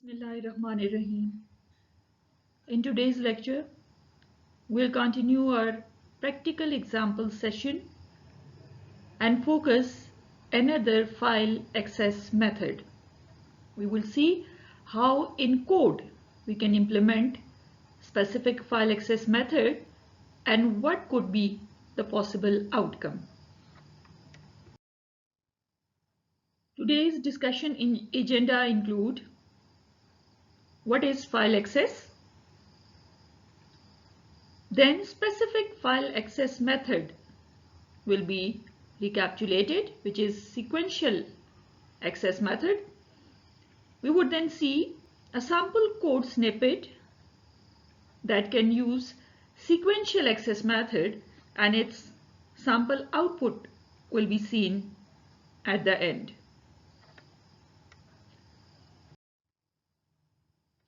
Bismillahirrahmanirrahim. In today's lecture, we'll continue our practical example session and focus another file access method. We will see how in code we can implement specific file access method and what could be the possible outcome. Today's discussion agenda include what is file access, then specific file access method will be recapitulated, which is sequential access method. We would then see a sample code snippet that can use sequential access method, and its sample output will be seen at the end.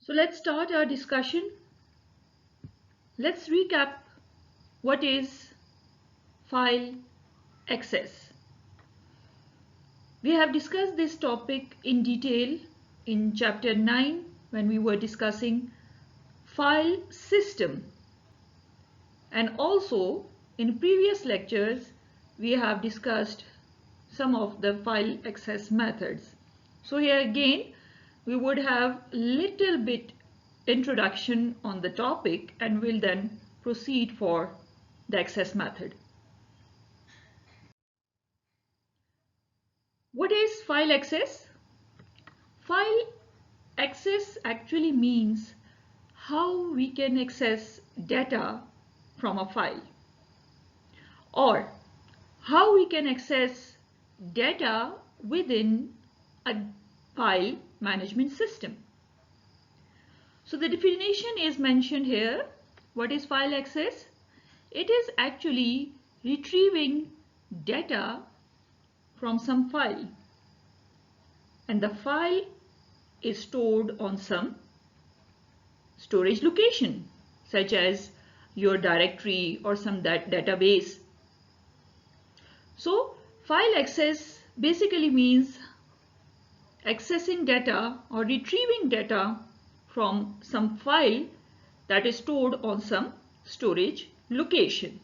So let's start our discussion. Let's recap what is file access. We have discussed this topic in detail in chapter 9 when we were discussing file system, and also in previous lectures we have discussed some of the file access methods. So here again we would have little bit introduction on the topic and will then proceed for the access method. What is file access? File access actually means how we can access data from a file, or how we can access data within a file management system. So the definition is mentioned here. What is file access? It is actually retrieving data from some file, and the file is stored on some storage location such as your directory or some database. So file access basically means accessing data or retrieving data from some file that is stored on some storage location.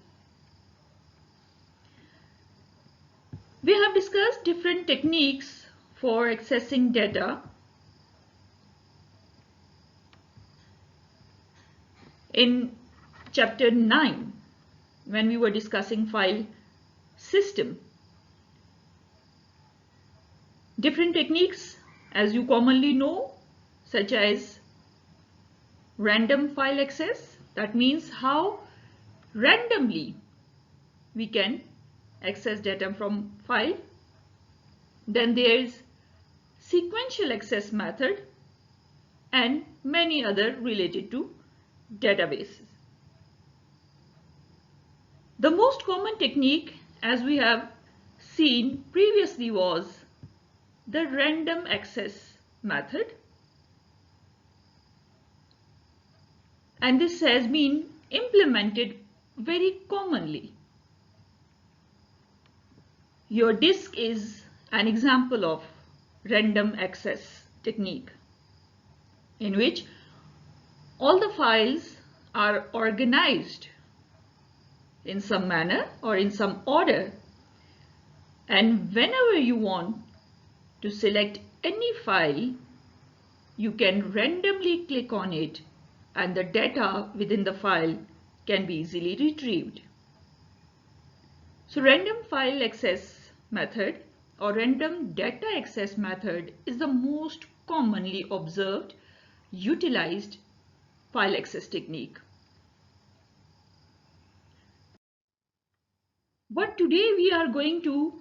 We have discussed different techniques for accessing data in chapter 9 when we were discussing file system. Different techniques, as you commonly know, such as random file access. That means how randomly we can access data from file. Then there is sequential access method and many other related to databases. The most common technique, as we have seen previously, was the random access method, and this has been implemented very commonly. Your disk is an example of random access technique, in which all the files are organized in some manner or in some order, and whenever you want to select any file, you can randomly click on it and the data within the file can be easily retrieved. So random file access method or random data access method is the most commonly observed, utilized file access technique. What today we are going to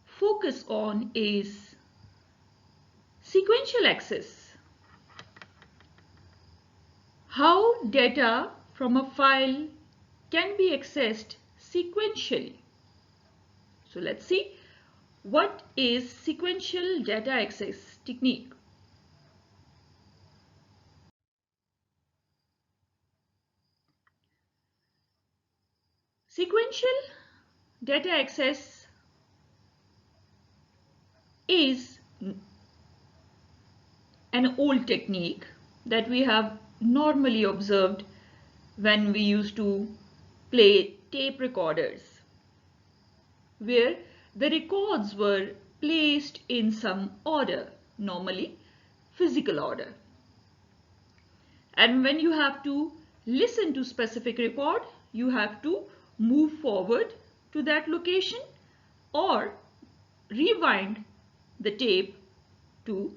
focus on is sequential access. How data from a file can be accessed sequentially. So let's see what is sequential data access technique. Sequential data access is an old technique that we have normally observed when we used to play tape recorders, where the records were placed in some order, normally physical order. And when you have to listen to specific record, you have to move forward to that location or rewind the tape to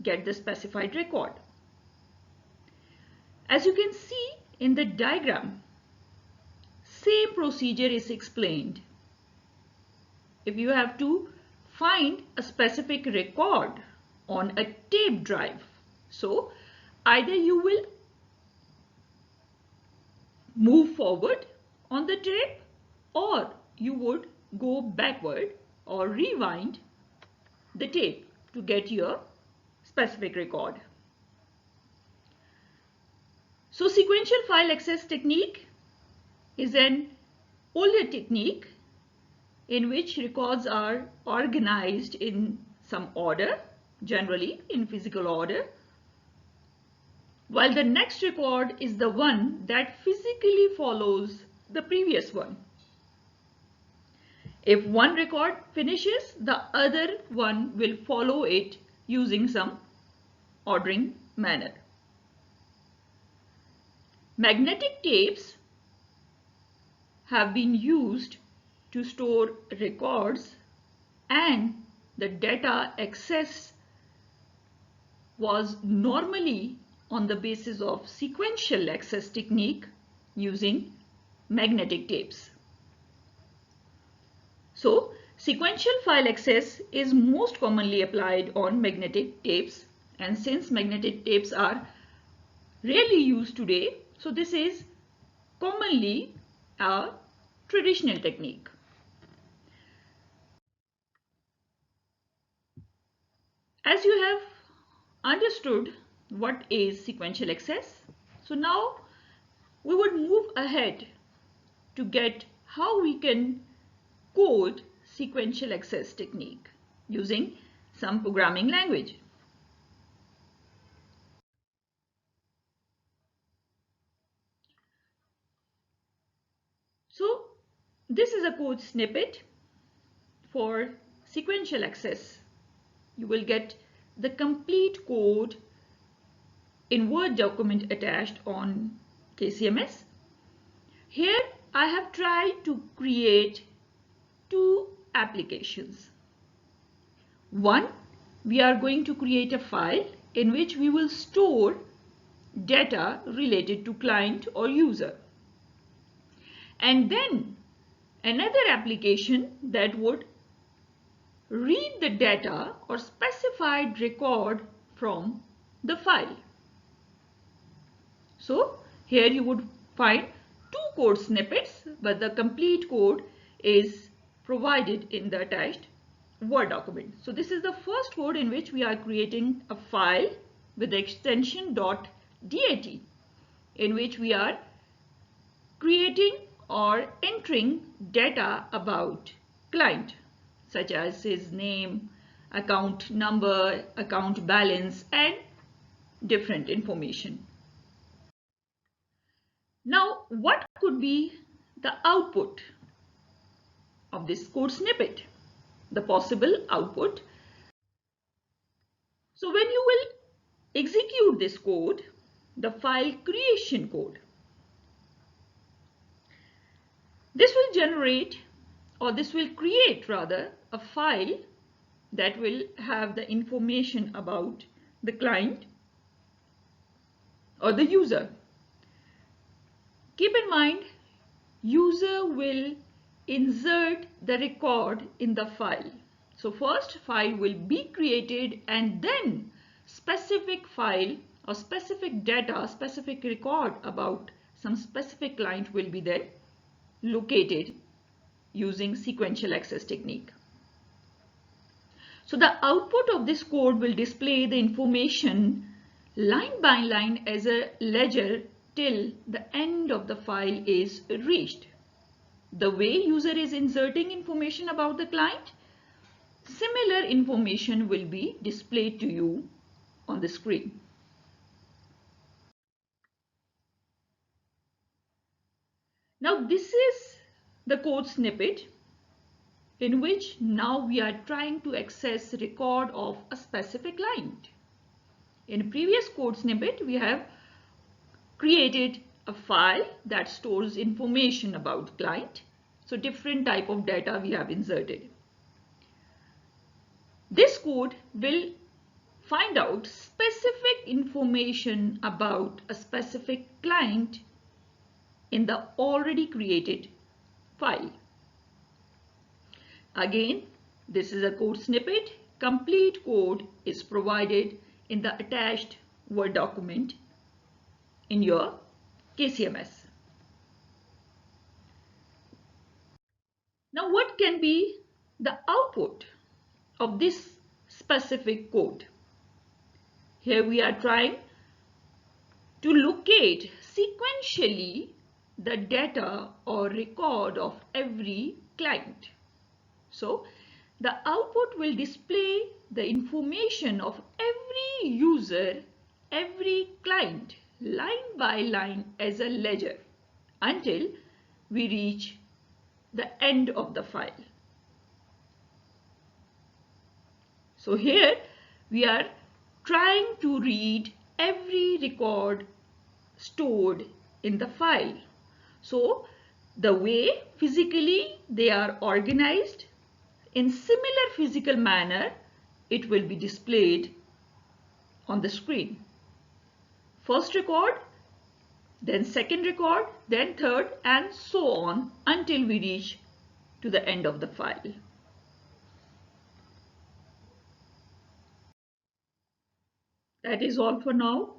get the specified record. As you can see in the diagram, same procedure is explained. If you have to find a specific record on a tape drive, so either you will move forward on the tape or you would go backward or rewind the tape to get your specific record. So sequential file access technique is an older technique in which records are organized in some order, generally in physical order, while the next record is the one that physically follows the previous one. If one record finishes, the other one will follow it using some ordering manner. Magnetic tapes have been used to store records, and the data access was normally on the basis of sequential access technique using magnetic tapes. So, sequential file access is most commonly applied on magnetic tapes, and since magnetic tapes are rarely used today, so this is commonly a traditional technique. As you have understood what is sequential access, so now we would move ahead to get how we can code sequential access technique using some programming language. So this is a code snippet for sequential access. You will get the complete code in Word document attached on KCMS. Here I have tried to create two applications. One, we are going to create a file in which we will store data related to client or user. And then another application that would read the data or specified record from the file. So here you would find two code snippets, but the complete code is provided in the attached Word document. So this is the first code in which we are creating a file with the extension .dat, in which we are creating or entering data about client, such as his name, account number, account balance, and different information. Now, what could be the output of this code snippet? The possible output. So when you will execute this code, the file creation code, this will generate, or this will create rather, a file that will have the information about the client or the user. Keep in mind, user will insert the record in the file. So first file will be created and then specific file or specific data, specific record about some specific client will be then located using sequential access technique. So the output of this code will display the information line by line as a ledger till the end of the file is reached. The way user is inserting information about the client, similar information will be displayed to you on the screen. Now this is the code snippet in which now we are trying to access record of a specific client. In previous code snippet, we have created a file that stores information about client. So different type of data we have inserted. This code will find out specific information about a specific client in the already created file. Again, this is a code snippet. Complete code is provided in the attached Word document in your KCMS. Now, what can be the output of this specific code? Here we are trying to locate sequentially the data or record of every client. So, the output will display the information of every user, every client, line by line as a ledger until we reach the end of the file. So here we are trying to read every record stored in the file. So the way physically they are organized, in similar physical manner, it will be displayed on the screen. First record, then second record, then third, and so on until we reach to the end of the file. That is all for now.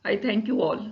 I thank you all.